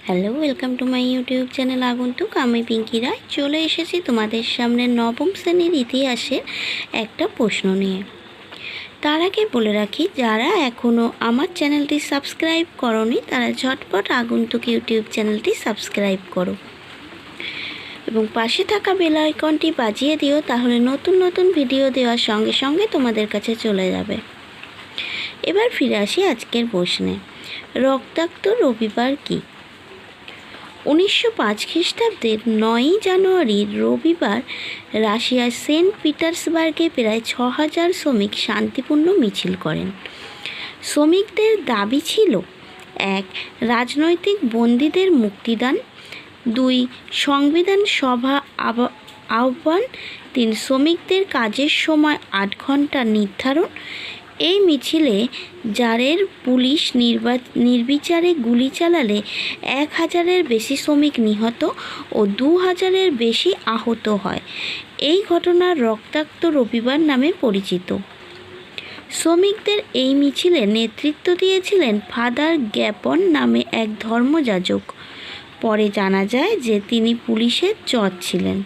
Hello, welcome to my YouTube channel আগন্তুক। আমি পিঙ্কি রায় চলে এসেছি তোমাদের সামনে নবম শ্রেণীর ইতিহাসের একটা প্রশ্ন নিয়ে। তার আগে বলে রাখি, যারা এখনও আমার চ্যানেলটি সাবস্ক্রাইব করোনি তারা ঝটপট আগন্তুক ইউটিউব চ্যানেলটি সাবস্ক্রাইব করো এবং পাশে থাকা বেল আইকনটি বাজিয়ে দিও, তাহলে নতুন নতুন ভিডিও দেওয়ার সঙ্গে সঙ্গে তোমাদের কাছে চলে যাবে। এবার ফিরে আসি আজকের প্রশ্নে। রক্তাক্ত রবিবার কী? 1905 খ্রিস্টাব্দের 9ই জানুয়ারি রবিবার রাশিয়ার সেন্ট পিটার্সবার্গে প্রায় 6000 শ্রমিক শান্তিপূর্ণ মিছিল করেন। শ্রমিকদের দাবি ছিল: 1. রাজনৈতিক বন্দীদের মুক্তিদান, 2. সংবিধান সভা আহ্বান, 3. শ্রমিকদের কাজের সময় 8 ঘন্টা নির্ধারণ। এই মিছিলে জারের পুলিশ নির্বিচারে গুলি চালালে 1000-এর বেশি শ্রমিক নিহত ও 2000-এর বেশি আহত হয়। এই ঘটনা রক্তাক্ত রবিবার নামে পরিচিত। শ্রমিকদের এই মিছিলে নেতৃত্ব দিয়েছিলেন ফাদার গ্যাপন নামে এক ধর্মযাজক। পরে জানা যায় যে তিনি পুলিশের জজ ছিলেন।